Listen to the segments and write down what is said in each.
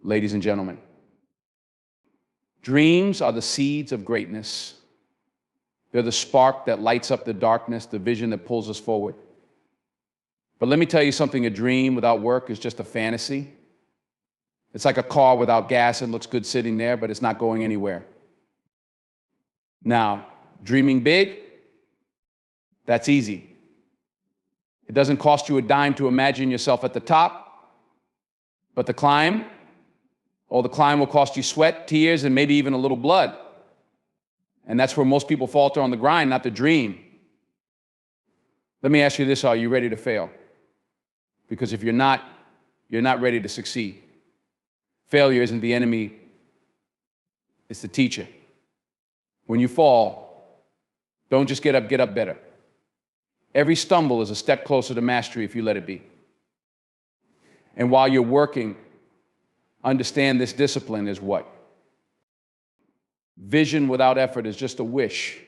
ladies and gentlemen. Dreams are the seeds of greatness. They're the spark that lights up the darkness, the vision that pulls us forward. But let me tell you something, a dream without work is just a fantasy. It's like a car without gas and looks good sitting there, but it's not going anywhere. Now, dreaming big, that's easy. It doesn't cost you a dime to imagine yourself at the top, but the climb will cost you sweat, tears, and maybe even a little blood. And that's where most people falter on the grind, not the dream. Let me ask you this, are you ready to fail? Because if you're not ready to succeed. Failure isn't the enemy, it's the teacher. When you fall, don't just get up better. Every stumble is a step closer to mastery if you let it be. And while you're working, understand this discipline is what? Vision without effort is just a wish.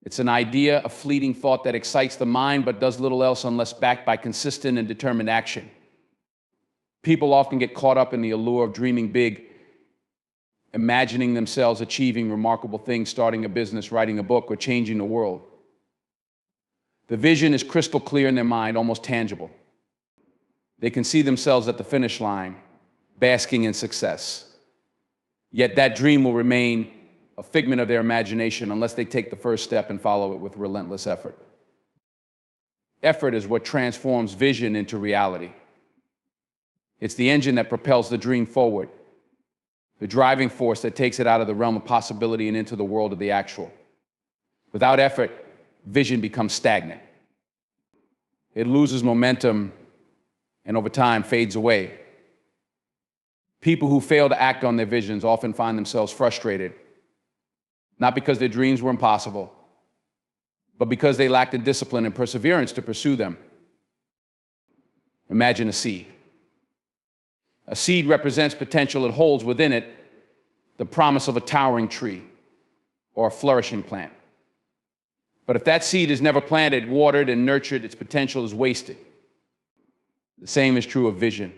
It's an idea, a fleeting thought that excites the mind but does little else unless backed by consistent and determined action. People often get caught up in the allure of dreaming big, imagining themselves achieving remarkable things, starting a business, writing a book, or changing the world. The vision is crystal clear in their mind, almost tangible. They can see themselves at the finish line, basking in success. Yet that dream will remain a figment of their imagination unless they take the first step and follow it with relentless effort. Effort is what transforms vision into reality. It's the engine that propels the dream forward, the driving force that takes it out of the realm of possibility and into the world of the actual. Without effort, vision becomes stagnant. It loses momentum and over time fades away. People who fail to act on their visions often find themselves frustrated, not because their dreams were impossible, but because they lacked the discipline and perseverance to pursue them. Imagine a seed. A seed represents potential. It holds within it the promise of a towering tree or a flourishing plant. But if that seed is never planted, watered, and nurtured, its potential is wasted. The same is true of vision.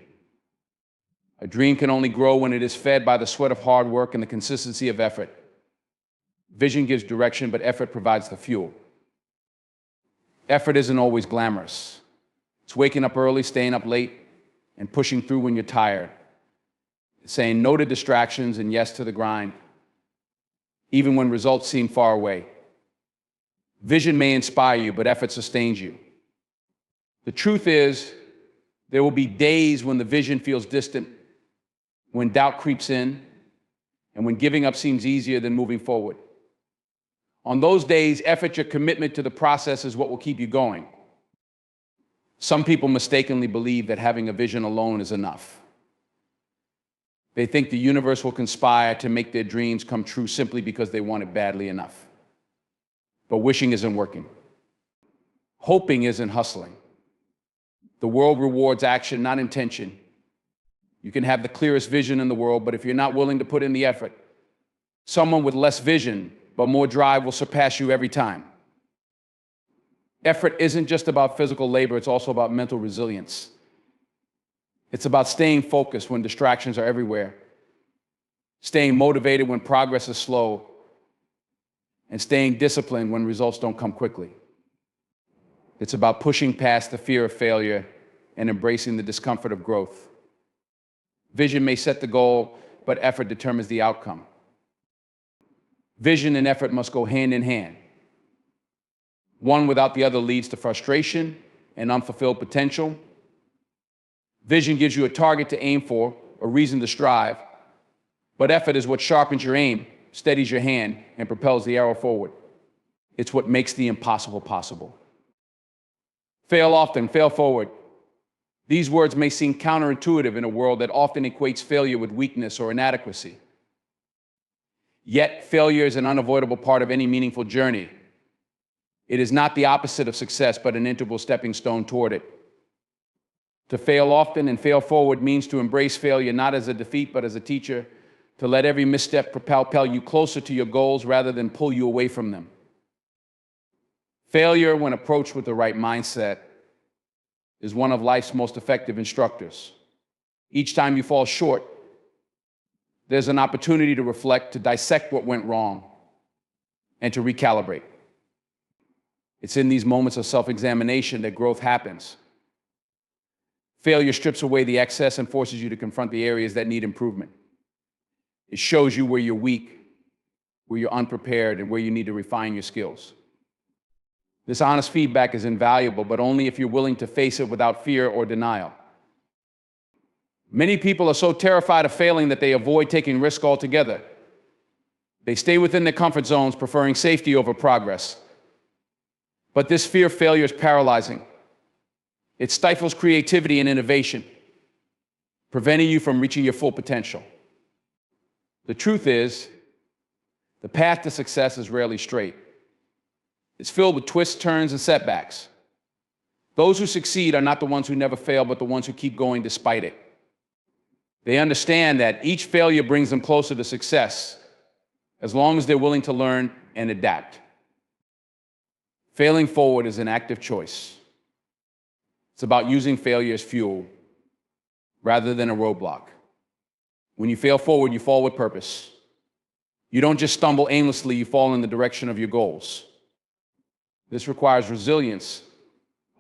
A dream can only grow when it is fed by the sweat of hard work and the consistency of effort. Vision gives direction, but effort provides the fuel. Effort isn't always glamorous. It's waking up early, staying up late, and pushing through when you're tired. It's saying no to distractions and yes to the grind, even when results seem far away. Vision may inspire you, but effort sustains you. The truth is, there will be days when the vision feels distant, when doubt creeps in, and when giving up seems easier than moving forward. On those days, effort, your commitment to the process is what will keep you going. Some people mistakenly believe that having a vision alone is enough. They think the universe will conspire to make their dreams come true simply because they want it badly enough. But wishing isn't working. Hoping isn't hustling. The world rewards action, not intention. You can have the clearest vision in the world, but if you're not willing to put in the effort, someone with less vision but more drive will surpass you every time. Effort isn't just about physical labor, it's also about mental resilience. It's about staying focused when distractions are everywhere, staying motivated when progress is slow, and staying disciplined when results don't come quickly. It's about pushing past the fear of failure and embracing the discomfort of growth. Vision may set the goal, but effort determines the outcome. Vision and effort must go hand in hand. One without the other leads to frustration and unfulfilled potential. Vision gives you a target to aim for, a reason to strive, but effort is what sharpens your aim, steadies your hand, and propels the arrow forward. It's what makes the impossible possible. Fail often, fail forward. These words may seem counterintuitive in a world that often equates failure with weakness or inadequacy. Yet, failure is an unavoidable part of any meaningful journey. It is not the opposite of success, but an integral stepping stone toward it. To fail often and fail forward means to embrace failure not as a defeat, but as a teacher, to let every misstep propel you closer to your goals rather than pull you away from them. Failure, when approached with the right mindset, is one of life's most effective instructors. Each time you fall short, There's an opportunity to reflect, to dissect what went wrong, and to recalibrate. It's in these moments of self-examination that growth happens. Failure strips away the excess and forces you to confront the areas that need improvement. It shows you where you're weak, where you're unprepared, and where you need to refine your skills. This honest feedback is invaluable, but only if you're willing to face it without fear or denial. Many people are so terrified of failing that they avoid taking risk altogether. They stay within their comfort zones, preferring safety over progress. But this fear of failure is paralyzing. It stifles creativity and innovation, preventing you from reaching your full potential. The truth is, the path to success is rarely straight. It's filled with twists, turns, and setbacks. Those who succeed are not the ones who never fail, but the ones who keep going despite it. They understand that each failure brings them closer to success, as long as they're willing to learn and adapt. Failing forward is an active choice. It's about using failure as fuel rather than a roadblock. When you fail forward, you fall with purpose. You don't just stumble aimlessly, you fall in the direction of your goals. This requires resilience,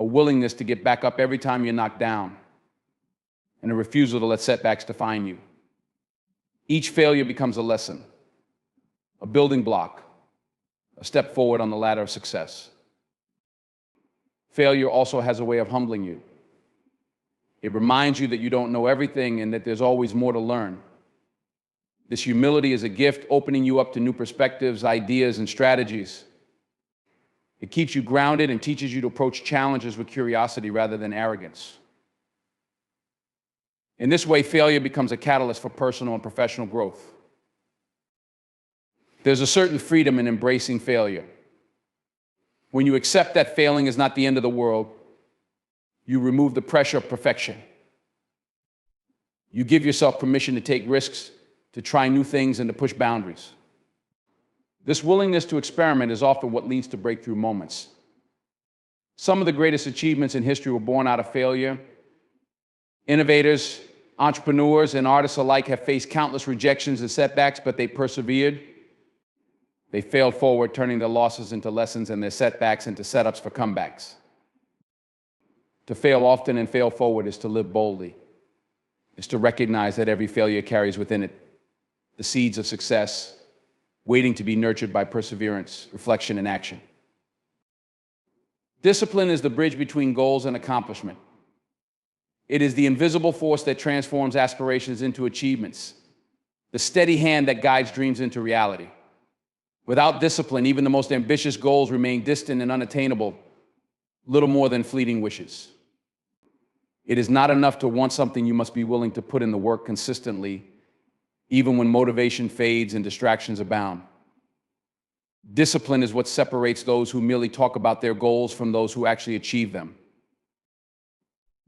a willingness to get back up every time you're knocked down, and a refusal to let setbacks define you. Each failure becomes a lesson, a building block, a step forward on the ladder of success. Failure also has a way of humbling you. It reminds you that you don't know everything and that there's always more to learn. This humility is a gift, opening you up to new perspectives, ideas, and strategies. It keeps you grounded and teaches you to approach challenges with curiosity rather than arrogance. In this way, failure becomes a catalyst for personal and professional growth. There's a certain freedom in embracing failure. When you accept that failing is not the end of the world, you remove the pressure of perfection. You give yourself permission to take risks, to try new things, and to push boundaries. This willingness to experiment is often what leads to breakthrough moments. Some of the greatest achievements in history were born out of failure. Innovators, entrepreneurs, and artists alike have faced countless rejections and setbacks, but they persevered. They failed forward, turning their losses into lessons and their setbacks into setups for comebacks. To fail often and fail forward is to live boldly. It's to recognize that every failure carries within it the seeds of success, waiting to be nurtured by perseverance, reflection, and action. Discipline is the bridge between goals and accomplishment. It is the invisible force that transforms aspirations into achievements, the steady hand that guides dreams into reality. Without discipline, even the most ambitious goals remain distant and unattainable, little more than fleeting wishes. It is not enough to want something, you must be willing to put in the work consistently, even when motivation fades and distractions abound. Discipline is what separates those who merely talk about their goals from those who actually achieve them.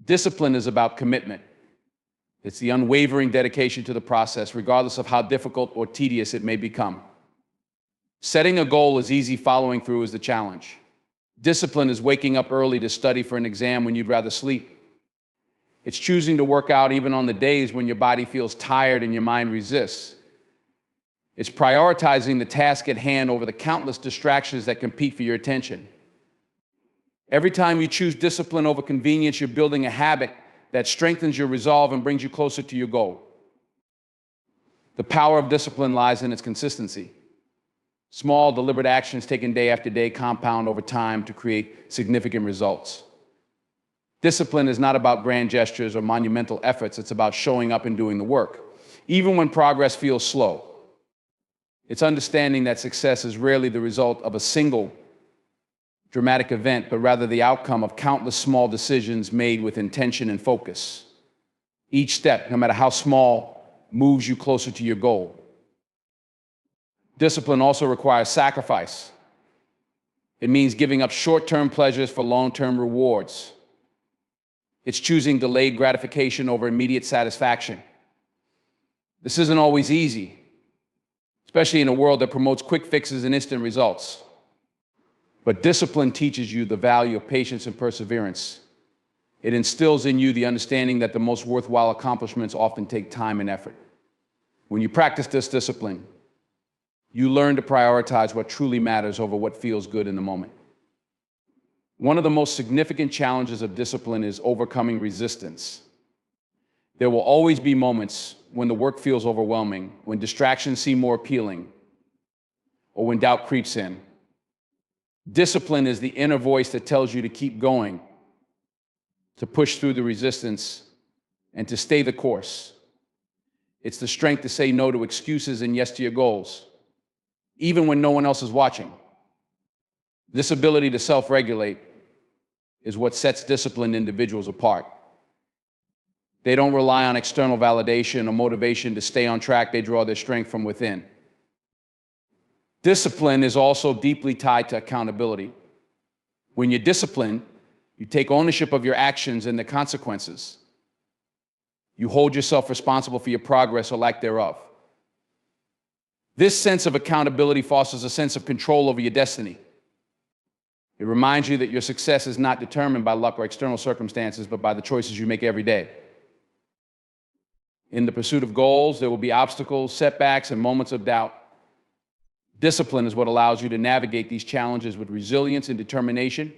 Discipline is about commitment. It's the unwavering dedication to the process, regardless of how difficult or tedious it may become. Setting a goal is easy, following through is the challenge. Discipline is waking up early to study for an exam when you'd rather sleep. It's choosing to work out even on the days when your body feels tired and your mind resists. It's prioritizing the task at hand over the countless distractions that compete for your attention. Every time you choose discipline over convenience, you're building a habit that strengthens your resolve and brings you closer to your goal. The power of discipline lies in its consistency. Small, deliberate actions taken day after day compound over time to create significant results. Discipline is not about grand gestures or monumental efforts. It's about showing up and doing the work, even when progress feels slow. It's understanding that success is rarely the result of a single dramatic event, but rather the outcome of countless small decisions made with intention and focus. Each step, no matter how small, moves you closer to your goal. Discipline also requires sacrifice. It means giving up short-term pleasures for long-term rewards. It's choosing delayed gratification over immediate satisfaction. This isn't always easy, especially in a world that promotes quick fixes and instant results. But discipline teaches you the value of patience and perseverance. It instills in you the understanding that the most worthwhile accomplishments often take time and effort. When you practice this discipline, you learn to prioritize what truly matters over what feels good in the moment. One of the most significant challenges of discipline is overcoming resistance. There will always be moments when the work feels overwhelming, when distractions seem more appealing, or when doubt creeps in. Discipline is the inner voice that tells you to keep going, to push through the resistance, and to stay the course. It's the strength to say no to excuses and yes to your goals, even when no one else is watching. This ability to self-regulate is what sets disciplined individuals apart. They don't rely on external validation or motivation to stay on track. They draw their strength from within. Discipline is also deeply tied to accountability. When you're disciplined, you take ownership of your actions and the consequences. You hold yourself responsible for your progress or lack thereof. This sense of accountability fosters a sense of control over your destiny. It reminds you that your success is not determined by luck or external circumstances, but by the choices you make every day. In the pursuit of goals, there will be obstacles, setbacks, and moments of doubt. Discipline is what allows you to navigate these challenges with resilience and determination.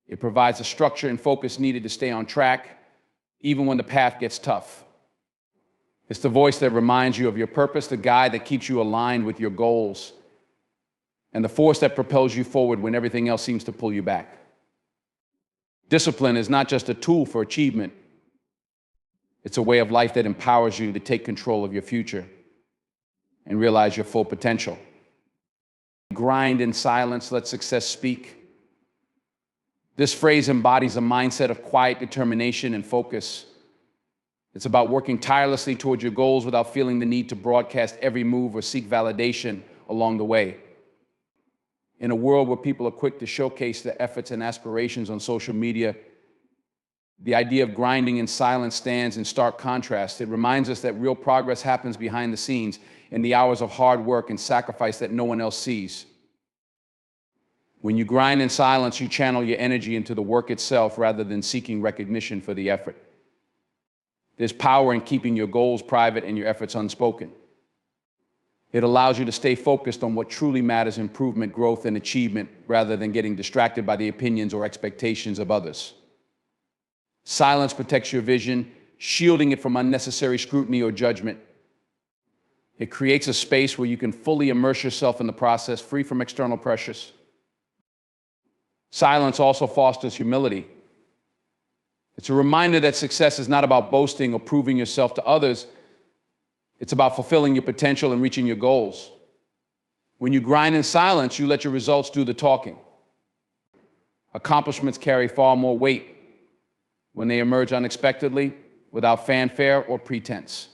It provides the structure and focus needed to stay on track, even when the path gets tough. It's the voice that reminds you of your purpose, the guide that keeps you aligned with your goals, and the force that propels you forward when everything else seems to pull you back. Discipline is not just a tool for achievement. It's a way of life that empowers you to take control of your future and realize your full potential. Grind in silence, let success speak. This phrase embodies a mindset of quiet determination and focus. It's about working tirelessly towards your goals without feeling the need to broadcast every move or seek validation along the way. In a world where people are quick to showcase their efforts and aspirations on social media, the idea of grinding in silence stands in stark contrast. It reminds us that real progress happens behind the scenes in the hours of hard work and sacrifice that no one else sees. When you grind in silence, you channel your energy into the work itself rather than seeking recognition for the effort. There's power in keeping your goals private and your efforts unspoken. It allows you to stay focused on what truly matters: improvement, growth, and achievement, rather than getting distracted by the opinions or expectations of others. Silence protects your vision, shielding it from unnecessary scrutiny or judgment. It creates a space where you can fully immerse yourself in the process, free from external pressures. Silence also fosters humility. It's a reminder that success is not about boasting or proving yourself to others. It's about fulfilling your potential and reaching your goals. When you grind in silence, you let your results do the talking. Accomplishments carry far more weight when they emerge unexpectedly, without fanfare or pretense.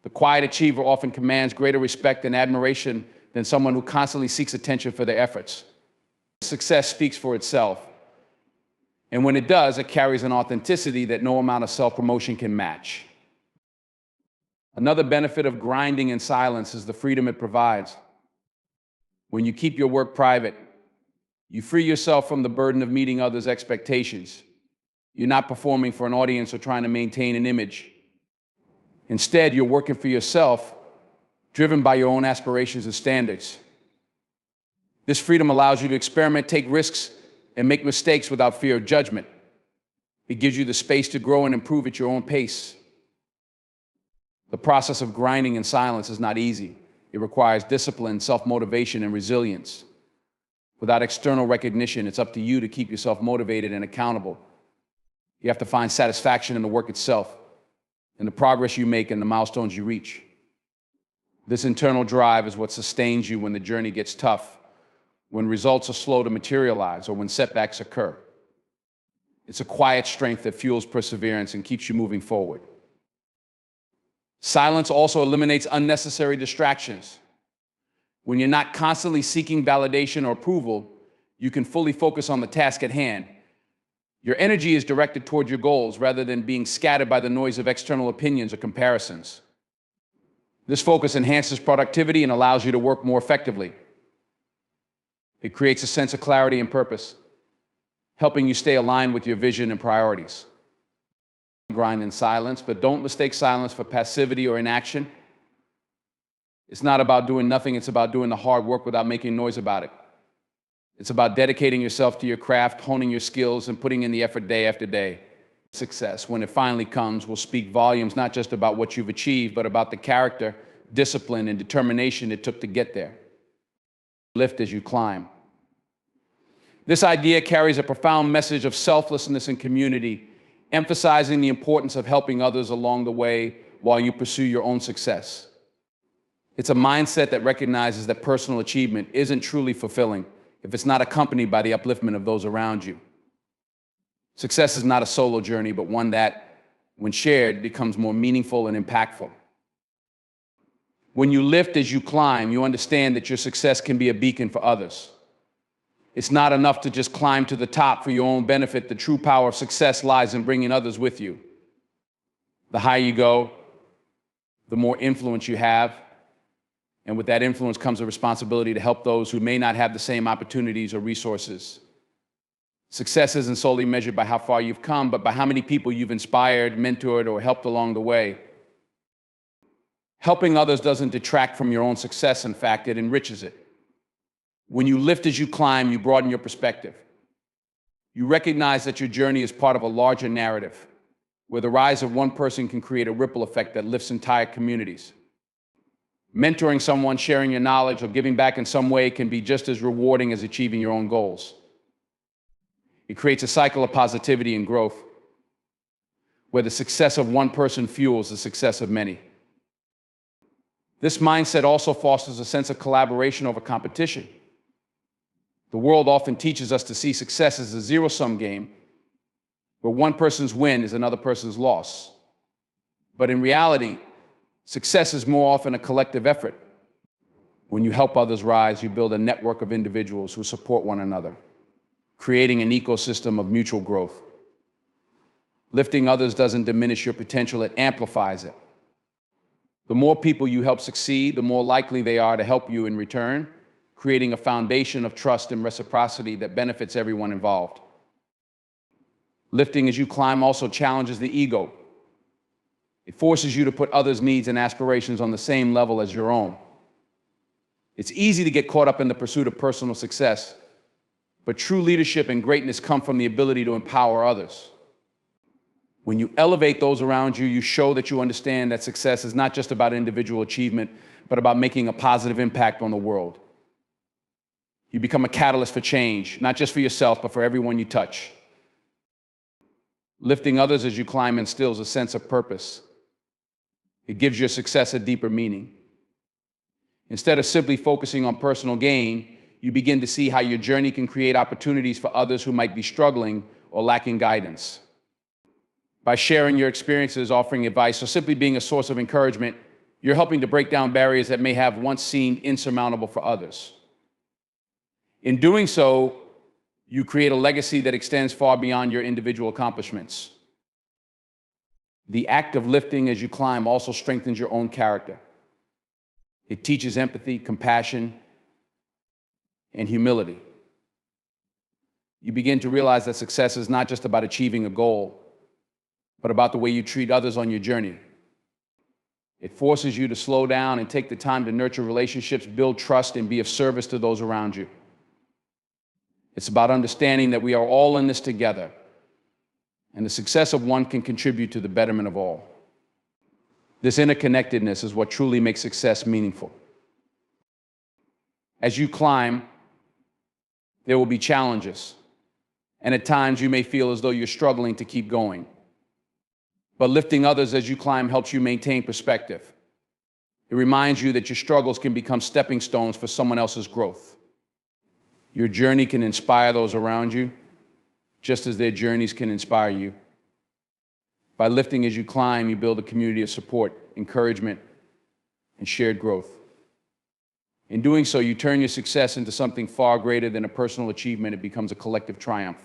The quiet achiever often commands greater respect and admiration than someone who constantly seeks attention for their efforts. Success speaks for itself. And when it does, it carries an authenticity that no amount of self-promotion can match. Another benefit of grinding in silence is the freedom it provides. When you keep your work private, you free yourself from the burden of meeting others' expectations. You're not performing for an audience or trying to maintain an image. Instead, you're working for yourself, driven by your own aspirations and standards. This freedom allows you to experiment, take risks, and make mistakes without fear of judgment. It gives you the space to grow and improve at your own pace. The process of grinding in silence is not easy. It requires discipline, self-motivation, and resilience. Without external recognition, it's up to you to keep yourself motivated and accountable. You have to find satisfaction in the work itself, in the progress you make and the milestones you reach. This internal drive is what sustains you when the journey gets tough, when results are slow to materialize, or when setbacks occur. It's a quiet strength that fuels perseverance and keeps you moving forward. Silence also eliminates unnecessary distractions. When you're not constantly seeking validation or approval, you can fully focus on the task at hand. Your energy is directed toward your goals rather than being scattered by the noise of external opinions or comparisons. This focus enhances productivity and allows you to work more effectively. It creates a sense of clarity and purpose, helping you stay aligned with your vision and priorities. grind in silence, but don't mistake silence for passivity or inaction. It's not about doing nothing, it's about doing the hard work without making noise about it. It's about dedicating yourself to your craft, honing your skills, and putting in the effort day after day. Success, when it finally comes, will speak volumes not just about what you've achieved, but about the character, discipline, and determination it took to get there. Lift as you climb. This idea carries a profound message of selflessness and community, emphasizing the importance of helping others along the way while you pursue your own success. It's a mindset that recognizes that personal achievement isn't truly fulfilling if it's not accompanied by the upliftment of those around you. Success is not a solo journey, but one that, when shared, becomes more meaningful and impactful. When you lift as you climb, you understand that your success can be a beacon for others. It's not enough to just climb to the top for your own benefit. The true power of success lies in bringing others with you. The higher you go, the more influence you have, and with that influence comes a responsibility to help those who may not have the same opportunities or resources. Success isn't solely measured by how far you've come, but by how many people you've inspired, mentored, or helped along the way. Helping others doesn't detract from your own success. In fact, it enriches it. When you lift as you climb, you broaden your perspective. You recognize that your journey is part of a larger narrative, where the rise of one person can create a ripple effect that lifts entire communities. Mentoring someone, sharing your knowledge, or giving back in some way can be just as rewarding as achieving your own goals. It creates a cycle of positivity and growth, where the success of one person fuels the success of many. This mindset also fosters a sense of collaboration over competition. The world often teaches us to see success as a zero-sum game, where one person's win is another person's loss. But in reality, success is more often a collective effort. When you help others rise, you build a network of individuals who support one another, creating an ecosystem of mutual growth. Lifting others doesn't diminish your potential, it amplifies it. The more people you help succeed, the more likely they are to help you in return, creating a foundation of trust and reciprocity that benefits everyone involved. Lifting as you climb also challenges the ego. It forces you to put others' needs and aspirations on the same level as your own. It's easy to get caught up in the pursuit of personal success, but true leadership and greatness come from the ability to empower others. When you elevate those around you, you show that you understand that success is not just about individual achievement, but about making a positive impact on the world. You become a catalyst for change, not just for yourself, but for everyone you touch. Lifting others as you climb instills a sense of purpose. It gives your success a deeper meaning. Instead of simply focusing on personal gain, you begin to see how your journey can create opportunities for others who might be struggling or lacking guidance. By sharing your experiences, offering advice, or simply being a source of encouragement, you're helping to break down barriers that may have once seemed insurmountable for others. In doing so, you create a legacy that extends far beyond your individual accomplishments. The act of lifting as you climb also strengthens your own character. It teaches empathy, compassion, and humility. You begin to realize that success is not just about achieving a goal, but about the way you treat others on your journey. It forces you to slow down and take the time to nurture relationships, build trust, and be of service to those around you. It's about understanding that we are all in this together, and the success of one can contribute to the betterment of all. This interconnectedness is what truly makes success meaningful. As you climb, there will be challenges, and at times you may feel as though you're struggling to keep going. But lifting others as you climb helps you maintain perspective. It reminds you that your struggles can become stepping stones for someone else's growth. Your journey can inspire those around you, just as their journeys can inspire you. By lifting as you climb, you build a community of support, encouragement, and shared growth. In doing so, you turn your success into something far greater than a personal achievement. It becomes a collective triumph.